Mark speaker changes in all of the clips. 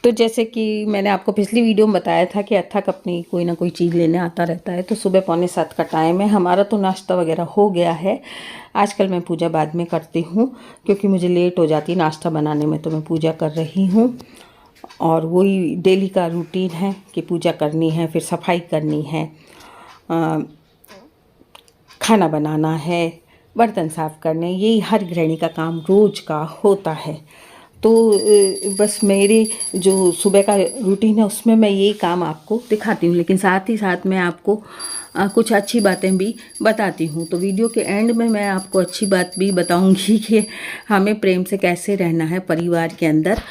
Speaker 1: तो जैसे कि मैंने आपको पिछली वीडियो में बताया था कि अथक अपनी कोई ना कोई चीज़ लेने आता रहता है। तो सुबह 6:45 का टाइम है, हमारा तो नाश्ता वगैरह हो गया है। आजकल मैं पूजा बाद में करती हूँ क्योंकि मुझे लेट हो जाती है नाश्ता बनाने में, तो मैं पूजा कर रही हूँ। और वही डेली का रूटीन है कि पूजा करनी है, फिर सफाई करनी है, खाना बनाना है, बर्तन साफ़ करने, यही हर गृहिणी का काम रोज़ का होता है। तो बस मेरे जो सुबह का रूटीन है उसमें मैं यही काम आपको दिखाती हूँ, लेकिन साथ ही साथ मैं आपको कुछ अच्छी बातें भी बताती हूँ। तो वीडियो के एंड में मैं आपको अच्छी बात भी बताऊँगी कि हमें प्रेम से कैसे रहना है परिवार के अंदर।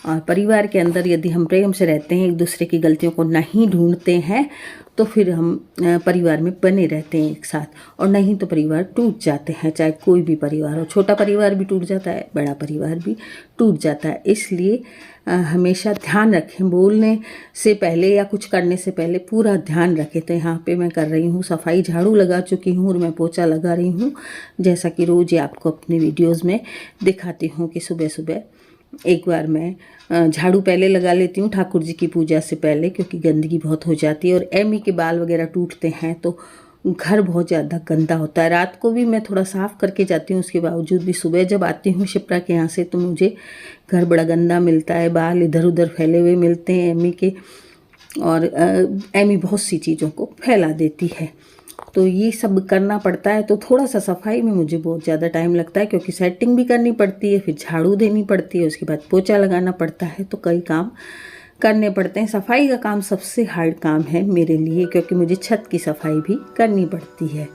Speaker 1: और परिवार के अंदर यदि हम प्रेम से रहते हैं, एक दूसरे की गलतियों को नहीं ढूंढते हैं, तो फिर हम परिवार में बने रहते हैं एक साथ, और नहीं तो परिवार टूट जाते हैं। चाहे कोई भी परिवार हो, छोटा परिवार भी टूट जाता है, बड़ा परिवार भी टूट जाता है। इसलिए हमेशा ध्यान रखें, बोलने से पहले या कुछ करने से पहले पूरा ध्यान रखें। तो यहाँ पे मैं कर रही हूँ सफाई, झाड़ू लगा चुकी हूँ और मैं पोछा लगा रही हूँ, जैसा कि रोज़ ही आपको अपनी वीडियोज़ में दिखाती हूँ कि सुबह सुबह एक बार मैं झाड़ू पहले लगा लेती हूँ ठाकुर जी की पूजा से पहले, क्योंकि गंदगी बहुत हो जाती है और एमी के बाल वगैरह टूटते हैं तो घर बहुत ज़्यादा गंदा होता है। रात को भी मैं थोड़ा साफ़ करके जाती हूँ, उसके बावजूद भी सुबह जब आती हूँ शिप्रा के यहाँ से तो मुझे घर बड़ा गंदा मिलता है, बाल इधर उधर फैले हुए मिलते हैं एमी के, और एमी बहुत सी चीज़ों को फैला देती है। तो ये सब करना पड़ता है, तो थोड़ा सा सफाई में मुझे बहुत ज़्यादा टाइम लगता है, क्योंकि सेटिंग भी करनी पड़ती है, फिर झाड़ू देनी पड़ती है, उसके बाद पोछा लगाना पड़ता है, तो कई काम करने पड़ते हैं। सफाई का काम सबसे हार्ड काम है मेरे लिए, क्योंकि मुझे छत की सफाई भी करनी पड़ती है।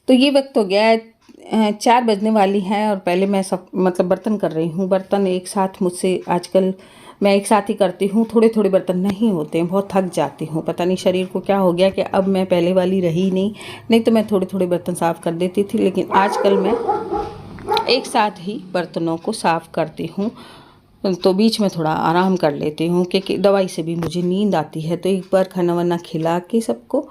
Speaker 1: तो ये वक्त हो गया है 4 बजने वाली हैं, और पहले मैं सब मतलब बर्तन कर रही हूँ। बर्तन एक साथ मुझसे आजकल मैं एक साथ ही करती हूँ, थोड़े थोड़े बर्तन नहीं होते हैं, बहुत थक जाती हूँ। पता नहीं शरीर को क्या हो गया कि अब मैं पहले वाली रही नहीं तो मैं थोड़े थोड़े बर्तन साफ़ कर देती थी, लेकिन आजकल मैं एक साथ ही बर्तनों को साफ़ करती हूँ। तो बीच में थोड़ा आराम कर लेती हूँ, क्योंकि दवाई से भी मुझे नींद आती है। तो एक बार खाना वाना खिला के सबको,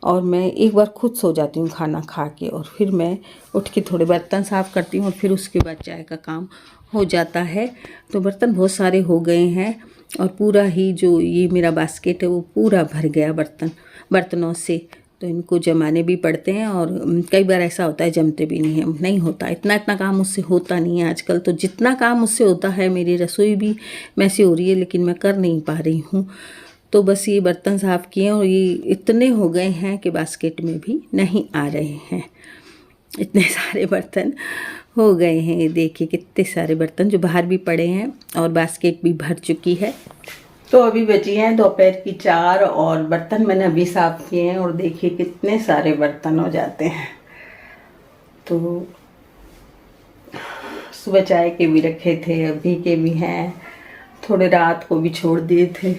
Speaker 1: और मैं एक बार खुद सो जाती हूँ खाना खा के, और फिर मैं उठ के थोड़े बर्तन साफ़ करती हूँ, और फिर उसके बाद चाय का काम हो जाता है। तो बर्तन बहुत सारे हो गए हैं, और पूरा ही जो ये मेरा बास्केट है वो पूरा भर गया बर्तनों से। तो इनको जमाने भी पड़ते हैं, और कई बार ऐसा होता है जमते भी नहीं होता। इतना काम मुझसे होता नहीं है आजकल। तो जितना काम मुझसे होता है, मेरी रसोई भी मैसी हो रही है, लेकिन मैं कर नहीं पा रही हूँ। तो बस ये बर्तन साफ़ किए, और ये इतने हो गए हैं कि बास्केट में भी नहीं आ रहे हैं। इतने सारे बर्तन हो गए हैं, ये देखिए कितने सारे बर्तन जो बाहर भी पड़े हैं, और बास्केट भी भर चुकी है। तो अभी बची हैं दोपहर की 4, और बर्तन मैंने अभी साफ़ किए हैं, और देखिए कितने सारे बर्तन हो जाते हैं। तो सुबह चाय के भी रखे थे, अभी के भी हैं, थोड़े रात को भी छोड़ दिए थे।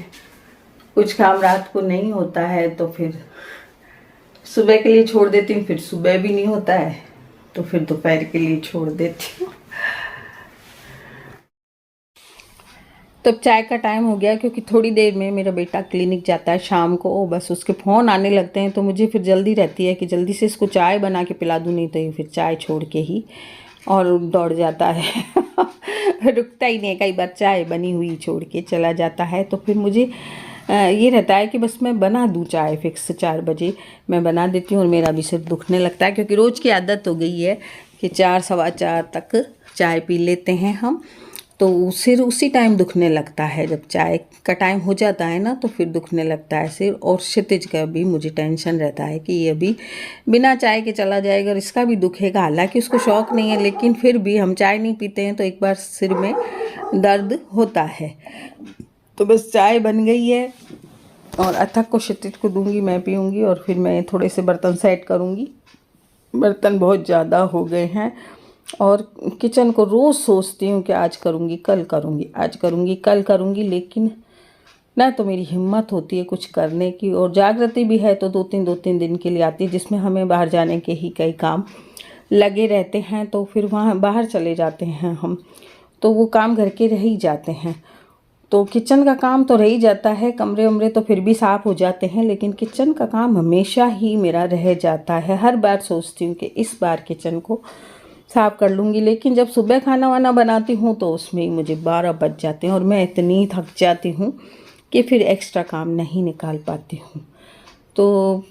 Speaker 1: कुछ काम रात को नहीं होता है तो फिर सुबह के लिए छोड़ देती हूँ, फिर सुबह भी नहीं होता है तो फिर दोपहर के लिए छोड़ देती हूँ। तब चाय का टाइम हो गया, क्योंकि थोड़ी देर में मेरा बेटा क्लिनिक जाता है शाम को। बस उसके फ़ोन आने लगते हैं, तो मुझे फिर जल्दी रहती है कि जल्दी से इसको चाय बना के पिला दूँ, नहीं तो ये फिर चाय छोड़ के ही और दौड़ जाता है रुकता ही नहीं, कई बार चाय बनी हुई छोड़ के चला जाता है। तो फिर मुझे ये रहता है कि बस मैं बना दूँ चाय फिक्स 4 बजे मैं बना देती हूँ और मेरा भी सिर दुखने लगता है, क्योंकि रोज़ की आदत हो गई है कि 4 सवा 4 तक चाय पी लेते हैं हम, तो सिर उसी टाइम दुखने लगता है। जब चाय का टाइम हो जाता है ना तो फिर दुखने लगता है सिर। और क्षितिज का भी मुझे टेंशन रहता है कि ये अभी बिना चाय के चला जाएगा और इसका भी दुखेगा। हालांकि उसको शौक़ नहीं है, लेकिन फिर भी हम चाय नहीं पीते हैं तो एक बार सिर में दर्द होता है। तो बस चाय बन गई है और अथक को क्षितिज को दूंगी, मैं पीऊँगी और फिर मैं थोड़े से बर्तन सेट करूँगी। बर्तन बहुत ज़्यादा हो गए हैं और किचन को रोज़ सोचती हूँ कि आज करूँगी कल करूँगी, आज करूँगी कल करूँगी, लेकिन ना तो मेरी हिम्मत होती है कुछ करने की। और जागृति भी है तो 2-3 दिन के लिए आती है, जिसमें हमें बाहर जाने के ही कई काम लगे रहते हैं, तो फिर वहाँ बाहर चले जाते हैं हम, तो वो काम घर के रह ही जाते हैं। तो किचन का काम तो रह ही जाता है, कमरे उमरे तो फिर भी साफ़ हो जाते हैं, लेकिन किचन का काम हमेशा ही मेरा रह जाता है। हर बार सोचती हूँ कि इस बार किचन को साफ़ कर लूँगी, लेकिन जब सुबह खाना वाना बनाती हूँ तो उसमें ही मुझे 12 बज जाते हैं और मैं इतनी थक जाती हूँ कि फिर एक्स्ट्रा काम नहीं निकाल पाती हूँ। तो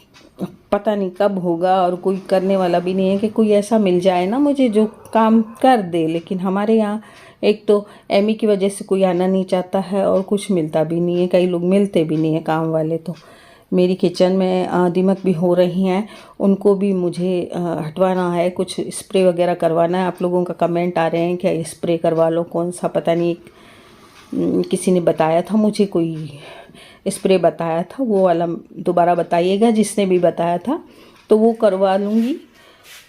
Speaker 1: पता नहीं कब होगा, और कोई करने वाला भी नहीं है कि कोई ऐसा मिल जाए ना मुझे जो काम कर दे। लेकिन हमारे यहाँ एक तो एमी की वजह से कोई आना नहीं चाहता है और कुछ मिलता भी नहीं है, कई लोग मिलते भी नहीं है काम वाले। तो मेरी किचन में दीमक भी हो रही हैं, उनको भी मुझे हटवाना है, कुछ स्प्रे वगैरह करवाना है। आप लोगों का कमेंट आ रहे हैं कि स्प्रे करवा लो, कौन सा पता नहीं किसी ने बताया था मुझे, कोई स्प्रे बताया था, वो वाला दोबारा बताइएगा जिसने भी बताया था, तो वो करवा लूँगी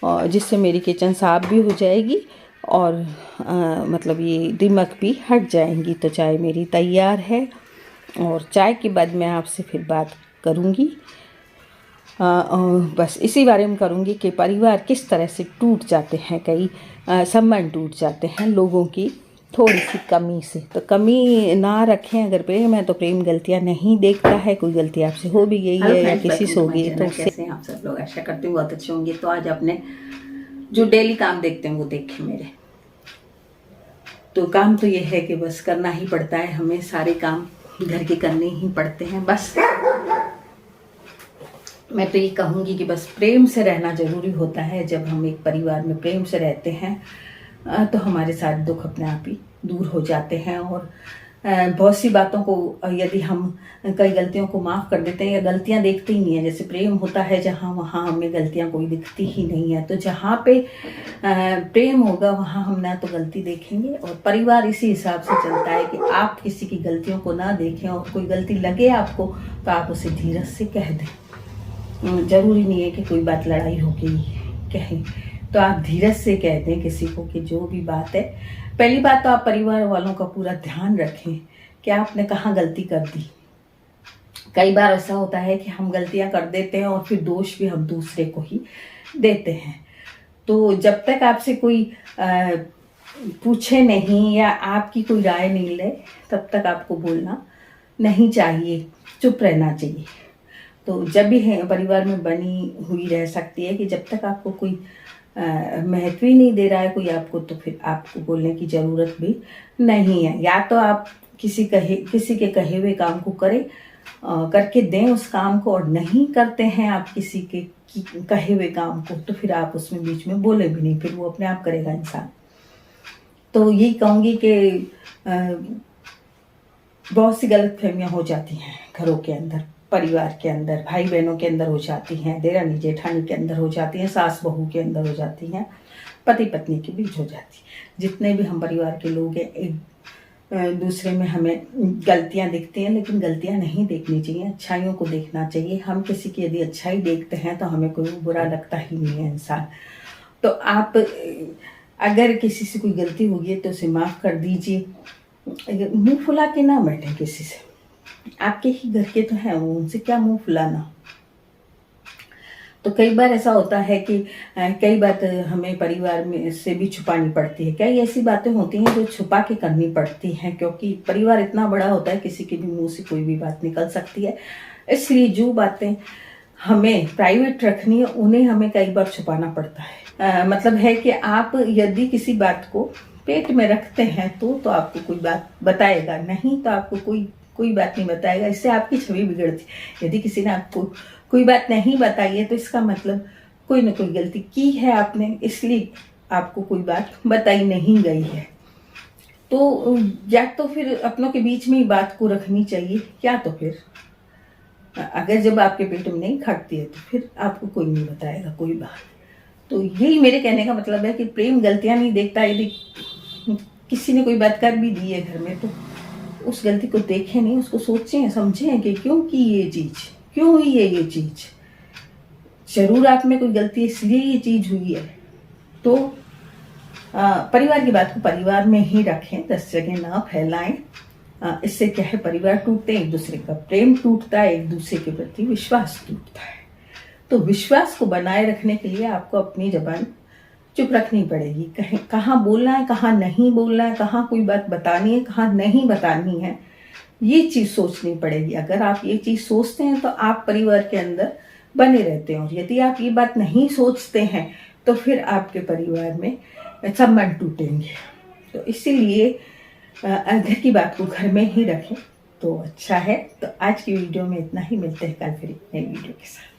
Speaker 1: और जिससे मेरी किचन साफ़ भी हो जाएगी और मतलब ये दीमक भी हट जाएंगी। तो चाय मेरी तैयार है और चाय के बाद मैं आपसे फिर बात करूँगी। बस इसी बारे में करूँगी कि परिवार किस तरह से टूट जाते हैं, कई संबंध टूट जाते हैं लोगों की थोड़ी सी कमी से। तो कमी ना रखें, अगर प्रेम है तो प्रेम गलतियां नहीं देखता है। कोई गलती आपसे हो भी गई है या किसी से हो गई है तो
Speaker 2: कैसे आप सब लोग, आशा करती हूँ बहुत अच्छे होंगे। तो आज अपने जो डेली काम देखते हैं वो देखें मेरे। तो काम तो ये है कि बस करना ही पड़ता है, हमें सारे काम घर के करने ही पड़ते हैं। बस मैं तो ये कहूँगी कि बस प्रेम से रहना ज़रूरी होता है। जब हम एक परिवार में प्रेम से रहते हैं तो हमारे सारे दुख अपने आप ही दूर हो जाते हैं। और बहुत सी बातों को यदि हम कई गलतियों को माफ़ कर देते हैं या गलतियां देखते ही नहीं है, जैसे प्रेम होता है जहाँ, वहाँ हमें गलतियां कोई दिखती ही नहीं है। तो जहाँ पे प्रेम होगा वहाँ हम ना तो गलती देखेंगे, और परिवार इसी हिसाब से चलता है कि आप किसी की गलतियों को ना देखें, और कोई गलती लगे आपको तो आप उसे धीरज से कह दें। ज़रूरी नहीं है कि कोई बात लड़ाई होके कहें, तो आप धीरज से कह दें किसी को कि जो भी बात है। पहली बात तो आप परिवार वालों का पूरा ध्यान रखें कि आपने कहाँ गलती कर दी। कई बार ऐसा होता है कि हम गलतियां कर देते हैं और फिर दोष भी हम दूसरे को ही देते हैं। तो जब तक आपसे कोई पूछे नहीं या आपकी कोई राय नहीं ले, तब तक आपको बोलना नहीं चाहिए, चुप रहना चाहिए। तो जब भी है परिवार में बनी हुई रह सकती है कि जब तक आपको कोई महत्व ही नहीं दे रहा है कोई आपको, तो फिर आपको बोलने की ज़रूरत भी नहीं है। या तो आप किसी के कहे हुए काम को करें, करके दें उस काम को, और नहीं करते हैं आप किसी के कहे हुए काम को, तो फिर आप उसमें बीच में बोले भी नहीं, फिर वो अपने आप करेगा इंसान। तो यही कहूँगी कि बहुत सी गलतफहमियां हो जाती हैं घरों के अंदर, परिवार के अंदर, भाई बहनों के अंदर हो जाती हैं, देरानी जेठानी के अंदर हो जाती हैं, सास बहू के अंदर हो जाती हैं, पति पत्नी के बीच हो जाती हैं। जितने भी हम परिवार के लोग हैं, एक दूसरे में हमें गलतियां दिखती हैं, लेकिन गलतियां नहीं देखनी चाहिए, अच्छाइयों को देखना चाहिए। हम किसी की यदि अच्छाई देखते हैं तो हमें कोई बुरा लगता ही नहीं है इंसान। तो आप अगर किसी से कोई गलती होगी है तो उसे माफ़ कर दीजिए। मुँह फुला के ना बैठे किसी से, आपके ही घर के तो हैं वो, उनसे क्या मुंह फुलाना। तो कई बार ऐसा होता है कि कई बात हमें परिवार में से भी छुपानी पड़ती है। कई ऐसी बातें होती हैं जो छुपा के करनी पड़ती हैं, क्योंकि परिवार इतना बड़ा होता है, किसी के भी मुंह से कोई भी बात निकल सकती है। इसलिए जो बातें हमें प्राइवेट रखनी है उन्हें हमें कई बार छुपाना पड़ता है। मतलब है कि आप यदि किसी बात को पेट में रखते हैं तो आपको कोई बात बताएगा, नहीं तो आपको कोई कोई बात नहीं बताएगा, इससे आपकी छवि बिगड़ती। यदि किसी ने आपको कोई बात नहीं बताई है तो इसका मतलब कोई ना कोई गलती की है आपने, इसलिए आपको कोई बात बताई नहीं गई है। तो या तो फिर अपनों के बीच में ही बात को रखनी चाहिए, या तो फिर अगर जब आपके पेट में नहीं खटती है तो फिर आपको कोई नहीं बताएगा कोई बात। तो यही मेरे कहने का मतलब है कि प्रेम गलतियां नहीं देखता। यदि किसी ने कोई बात कर भी दी है घर में तो उस गलती को देखें नहीं, उसको सोचें समझें कि क्यों की ये चीज़, क्यों हुई है ये चीज़। जरूर आप में कोई गलती इसलिए ये चीज़ हुई है। तो परिवार की बात को परिवार में ही रखें, 10 जगह ना फैलाएं। इससे क्या है, परिवार टूटते हैं, एक दूसरे का प्रेम टूटता है, एक दूसरे के प्रति विश्वास टूटता है। तो विश्वास को बनाए रखने के लिए आपको अपनी जबान चुप रखनी पड़ेगी। कहाँ बोलना है, कहाँ नहीं बोलना है, कहाँ कोई बात बतानी है, कहाँ नहीं बतानी है, ये चीज़ सोचनी पड़ेगी। अगर आप ये चीज़ सोचते हैं तो आप परिवार के अंदर बने रहते हैं, और यदि आप ये बात नहीं सोचते हैं तो फिर आपके परिवार में संबंध टूटेंगे। तो इसीलिए घर की बात को घर में ही रखें तो अच्छा है। तो आज की वीडियो में इतना ही, मिलते हैं कल फिर एक नई वीडियो के साथ।